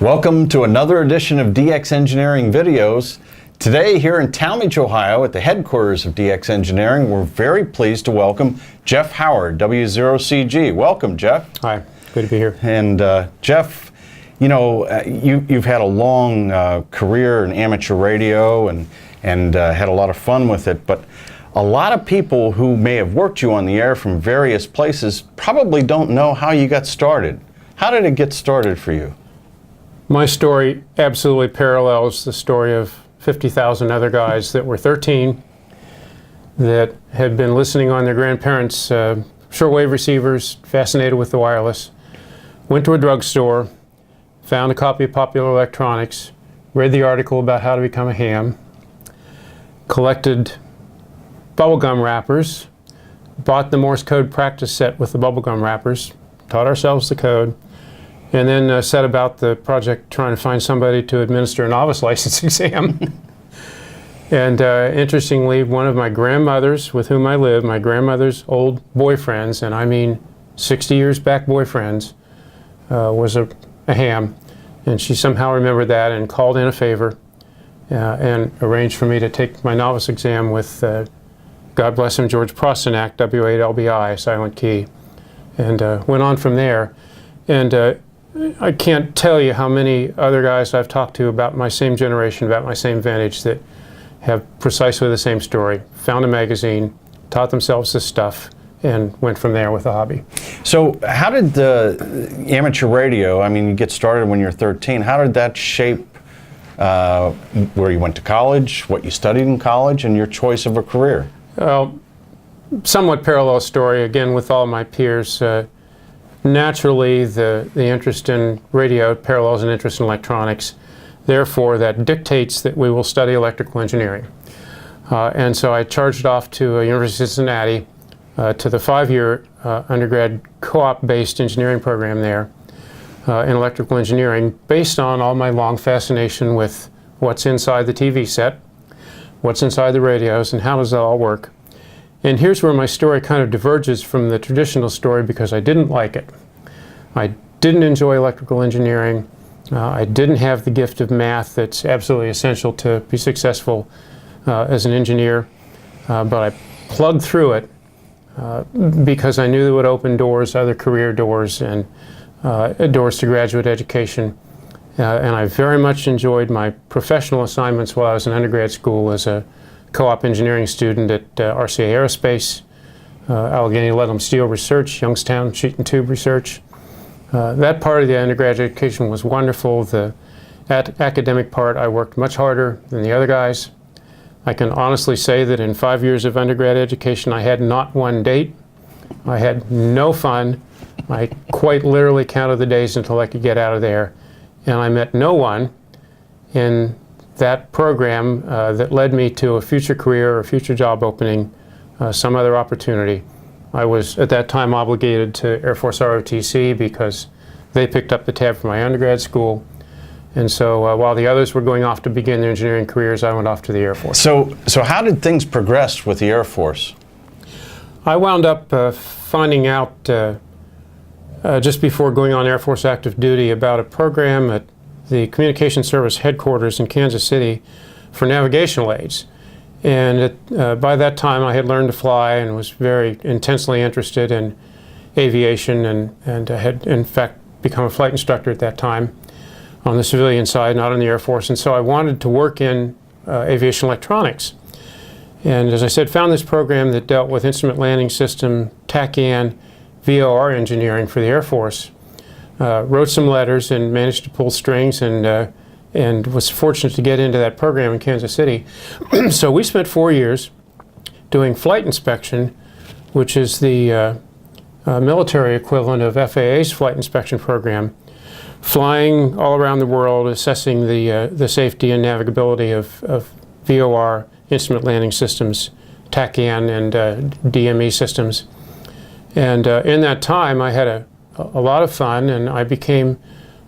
Welcome to another edition of DX Engineering Videos. Today here in Talmadge, Ohio at the headquarters of DX Engineering, we're very pleased to welcome Geoff Howard, W0CG. Welcome, Geoff. Hi, good to be here. And Geoff, you know, you've had a long career in amateur radio and had a lot of fun with it, but a lot of people who may have worked you on the air from various places probably don't know how you got started. How did it get started for you? My story absolutely parallels the story of 50,000 other guys that were 13 that had been listening on their grandparents' shortwave receivers, fascinated with the wireless, went to a drugstore, found a copy of Popular Electronics, read the article about how to become a ham, collected bubblegum wrappers, bought the Morse code practice set with the bubblegum wrappers, taught ourselves the code, and then set about the project trying to find somebody to administer a novice license exam. And interestingly, one of my grandmothers with whom I live, my grandmother's old boyfriends, and I mean 60 years back boyfriends, was a ham. And she somehow remembered that and called in a favor and arranged for me to take my novice exam with, God bless him, George Prostanak, W8LBI, silent key, and went on from there. And I can't tell you how many other guys I've talked to about my same generation, about my same vintage, that have precisely the same story. Found a magazine, taught themselves this stuff, and went from there with the hobby. So how did the amateur radio, I mean, you get started when you're 13, how did that shape where you went to college, what you studied in college, and your choice of a career? Well, somewhat parallel story, again, with all my peers. Naturally, the interest in radio parallels an interest in electronics. Therefore, that dictates that we will study electrical engineering. And so I charged off to University of Cincinnati to the 5-year undergrad co-op-based engineering program there in electrical engineering, based on all my long fascination with what's inside the TV set, what's inside the radios, and how does that all work. And here's where my story kind of diverges from the traditional story, because I didn't like it. I didn't enjoy electrical engineering. I didn't have the gift of math that's absolutely essential to be successful as an engineer. But I plugged through it because I knew it would open doors, other career doors, and doors to graduate education. And I very much enjoyed my professional assignments while I was in undergrad school as a co-op engineering student at RCA Aerospace, Allegheny Leadham Steel Research, Youngstown Sheet and Tube Research. That part of the undergraduate education was wonderful. The academic part, I worked much harder than the other guys. I can honestly say that in 5 years of undergrad education, I had not one date. I had no fun. I quite literally counted the days until I could get out of there. And I met no one in that program that led me to a future career or a future job opening, some other opportunity. I was at that time obligated to Air Force ROTC because they picked up the tab for my undergrad school. And so while the others were going off to begin their engineering careers, I went off to the Air Force. So how did things progress with the Air Force? I wound up finding out just before going on Air Force active duty about a program at the Communications Service headquarters in Kansas City for navigational aids. And by that time I had learned to fly and was very intensely interested in aviation and had in fact become a flight instructor at that time on the civilian side, not in the Air Force. And so I wanted to work in aviation electronics. And as I said, found this program that dealt with instrument landing system, TACAN, VOR engineering for the Air Force. Wrote some letters and managed to pull strings and was fortunate to get into that program in Kansas City. So we spent 4 years doing flight inspection, which is the military equivalent of FAA's flight inspection program, flying all around the world, assessing the safety and navigability of VOR instrument landing systems, TACAN and DME systems. And in that time I had a lot of fun, and I became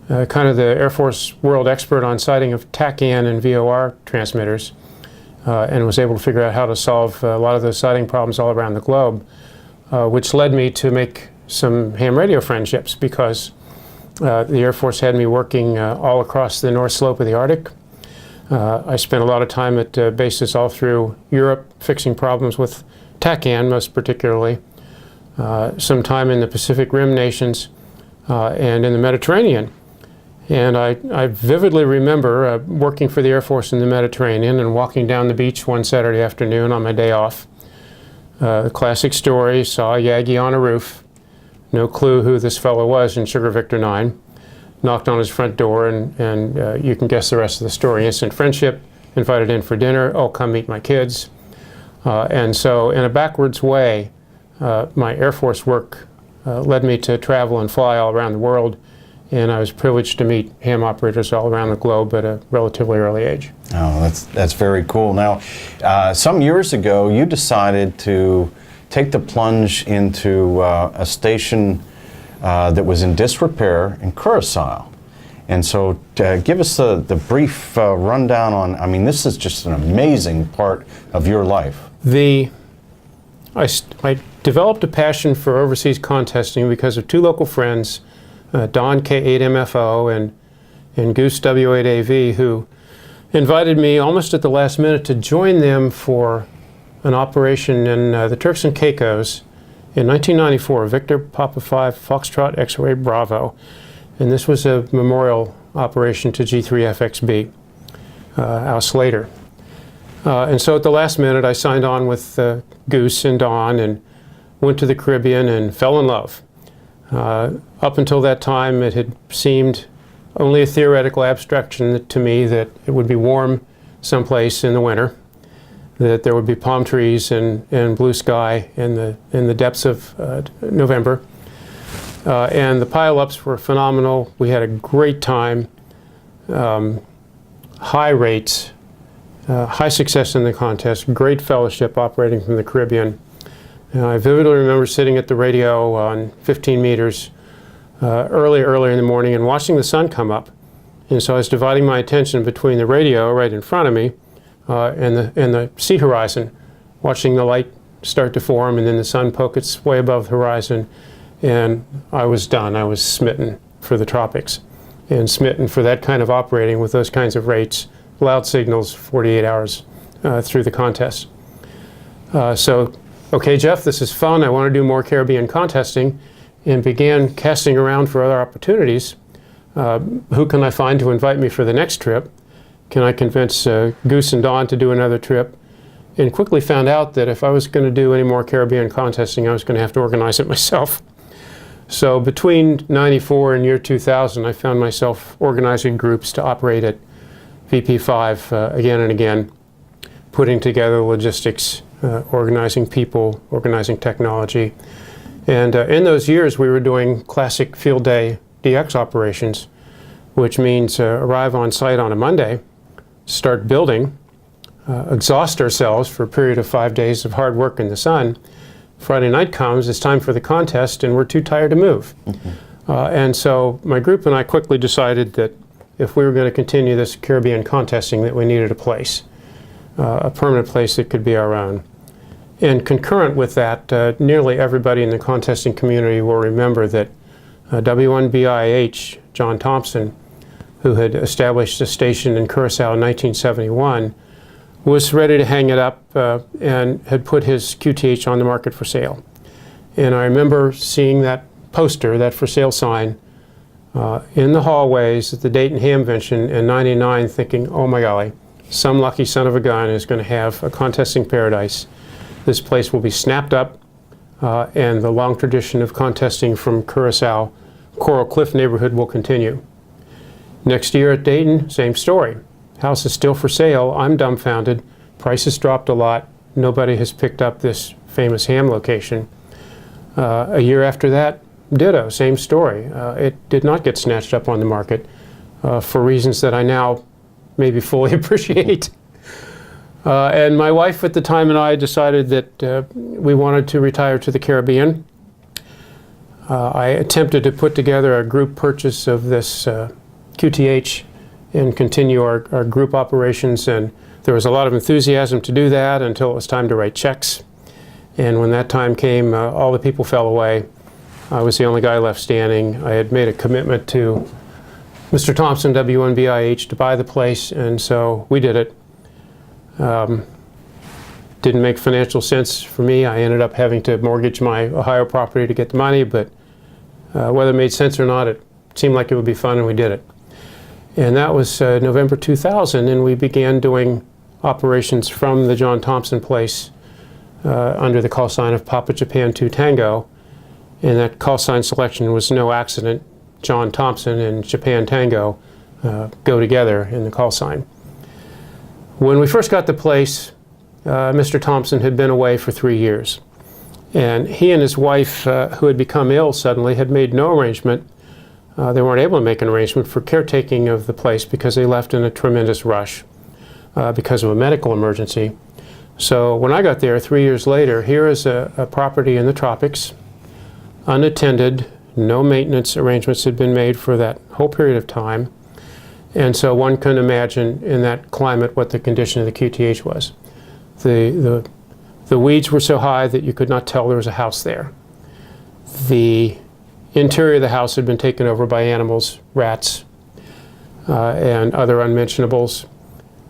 kind of the Air Force world expert on sighting of TACAN and VOR transmitters, and was able to figure out how to solve a lot of those sighting problems all around the globe, which led me to make some ham radio friendships, because the Air Force had me working all across the North Slope of the Arctic. I spent a lot of time at bases all through Europe, fixing problems with TACAN, most particularly. Some time in the Pacific Rim nations and in the Mediterranean. And I vividly remember working for the Air Force in the Mediterranean and walking down the beach one Saturday afternoon on my day off. The classic story, saw a Yagi on a roof, no clue who this fellow was in Sugar Victor 9. Knocked on his front door, and you can guess the rest of the story. Instant friendship, invited in for dinner, oh, come meet my kids. And so in a backwards way, my Air Force work led me to travel and fly all around the world, and I was privileged to meet ham operators all around the globe at a relatively early age. Oh, that's very cool. Now, some years ago, you decided to take the plunge into a station that was in disrepair in Curacao. And so give us the brief rundown on, I mean, this is just an amazing part of your life. I developed a passion for overseas contesting because of two local friends, Don K3LR and Goose W0CG, who invited me almost at the last minute to join them for an operation in the Turks and Caicos in 1994, Victor Papa 5 Foxtrot X-Ray Bravo. And this was a memorial operation to G3FXB, Al Slater. And so at the last minute, I signed on with Goose and Don and went to the Caribbean and fell in love. Up until that time, it had seemed only a theoretical abstraction to me that it would be warm someplace in the winter, that there would be palm trees and blue sky in the depths of November. And the pile-ups were phenomenal. We had a great time, high rates, high success in the contest, great fellowship operating from the Caribbean. I vividly remember sitting at the radio on 15 meters early in the morning and watching the sun come up. And so I was dividing my attention between the radio right in front of me and the sea horizon, watching the light start to form and then the sun poke its way above the horizon. And I was done. I was smitten for the tropics and smitten for that kind of operating with those kinds of rates, loud signals, 48 hours through the contest. So, okay, Geoff, this is fun. I want to do more Caribbean contesting, and began casting around for other opportunities. Who can I find to invite me for the next trip? Can I convince Goose and Don to do another trip? And quickly found out that if I was going to do any more Caribbean contesting, I was going to have to organize it myself. So between '94 and year 2000, I found myself organizing groups to operate at VP5 again and again, putting together logistics, organizing people, organizing technology. And in those years, we were doing classic field day DX operations, which means arrive on site on a Monday, start building, exhaust ourselves for a period of 5 days of hard work in the sun. Friday night comes, it's time for the contest, and we're too tired to move. Mm-hmm. And so my group and I quickly decided that if we were going to continue this Caribbean contesting, that we needed a place, a permanent place that could be our own. And concurrent with that, nearly everybody in the contesting community will remember that W1BIH, John Thompson, who had established a station in Curacao in 1971, was ready to hang it up and had put his QTH on the market for sale. And I remember seeing that poster, that for sale sign, in the hallways at the Dayton Hamvention in '99, thinking, oh my golly, some lucky son of a gun is going to have a contesting paradise. This place will be snapped up, and the long tradition of contesting from Curacao, Coral Cliff neighborhood will continue. Next year at Dayton, same story. House is still for sale. I'm dumbfounded. Prices dropped a lot. Nobody has picked up this famous ham location. A year after that, ditto, same story. It did not get snatched up on the market for reasons that I now maybe fully appreciate. And my wife at the time and I decided that we wanted to retire to the Caribbean. I attempted to put together a group purchase of this QTH and continue our group operations, and there was a lot of enthusiasm to do that until it was time to write checks. And when that time came, all the people fell away. I was the only guy left standing. I had made a commitment to Mr. Thompson, W1BIH, to buy the place, and so we did it. Didn't make financial sense for me. I ended up having to mortgage my Ohio property to get the money, but whether it made sense or not, it seemed like it would be fun, and we did it. And that was November 2000, and we began doing operations from the John Thompson place under the call sign of Papa Japan 2 Tango. And that call sign selection was no accident. John Thompson and Japan Tango go together in the call sign. When we first got the place, Mr. Thompson had been away for 3 years. And he and his wife, who had become ill suddenly, had made no arrangement. They weren't able to make an arrangement for caretaking of the place because they left in a tremendous rush because of a medical emergency. So when I got there 3 years later, here is a property in the tropics, unattended, no maintenance arrangements had been made for that whole period of time. And so one can imagine in that climate what the condition of the QTH was. The weeds were so high that you could not tell there was a house there. The interior of the house had been taken over by animals, rats, and other unmentionables.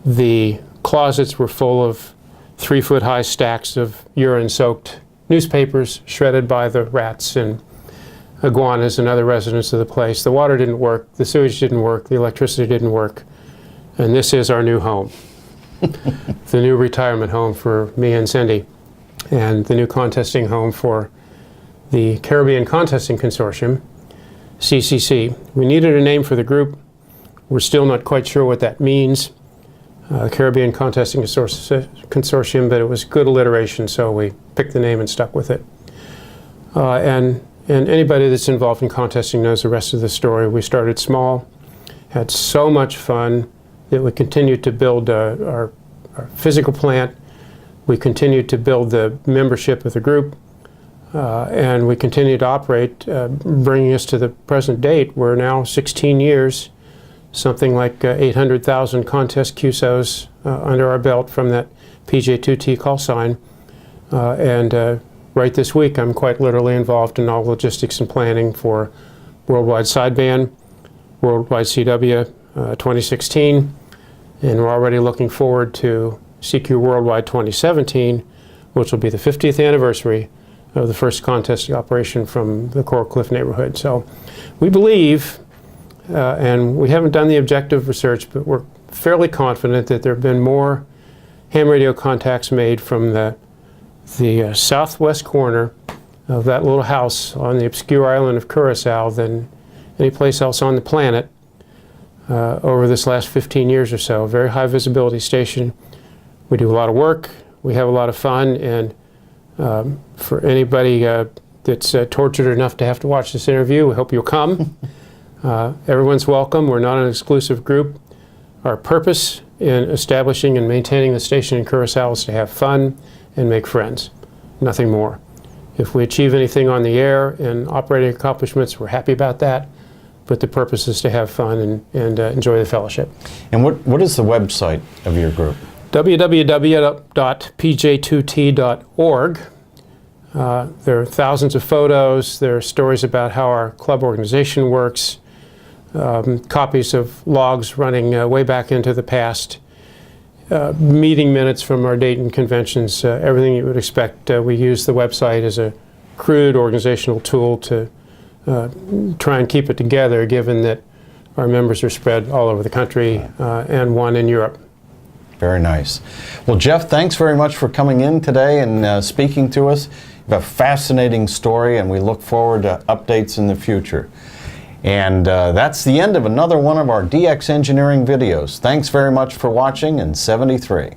The closets were full of 3-foot-high stacks of urine-soaked newspapers shredded by the rats and iguanas and other residents of the place. The water didn't work, the sewage didn't work, the electricity didn't work, and this is our new home. The new retirement home for me and Cindy, and the new contesting home for the Caribbean Contesting Consortium, CCC. We needed a name for the group. We're still not quite sure what that means, Caribbean Contesting Consortium, but it was good alliteration, so we picked the name and stuck with it. And anybody that's involved in contesting knows the rest of the story. We started small, had so much fun that we continued to build our physical plant. We continued to build the membership of the group, and we continued to operate, bringing us to the present date. We're now 16 years, something like 800,000 contest QSOs under our belt from that PJ2T call sign. And right this week, I'm quite literally involved in all logistics and planning for Worldwide Sideband, Worldwide CW 2016, and we're already looking forward to CQ Worldwide 2017, which will be the 50th anniversary of the first contesting operation from the Coral Cliff neighborhood. So we believe, and we haven't done the objective research, but we're fairly confident that there have been more ham radio contacts made from the southwest corner of that little house on the obscure island of Curacao than any place else on the planet over this last 15 years or so. Very high visibility station. We do a lot of work, we have a lot of fun, and for anybody that's tortured enough to have to watch this interview, we hope you'll come. Everyone's welcome. We're not an exclusive group. Our purpose in establishing and maintaining the station in Curacao is to have fun and make friends, nothing more. If we achieve anything on the air and operating accomplishments, we're happy about that, but the purpose is to have fun and enjoy the fellowship. And what is the website of your group? www.pj2t.org. There are thousands of photos, there are stories about how our club organization works, copies of logs running way back into the past, meeting minutes from our Dayton conventions, everything you would expect. We use the website as a crude organizational tool to try and keep it together, given that our members are spread all over the country and one in Europe. Very nice. Well, Geoff, thanks very much for coming in today and speaking to us. You have a fascinating story, and we look forward to updates in the future. And that's the end of another one of our DX Engineering videos. Thanks very much for watching in 73.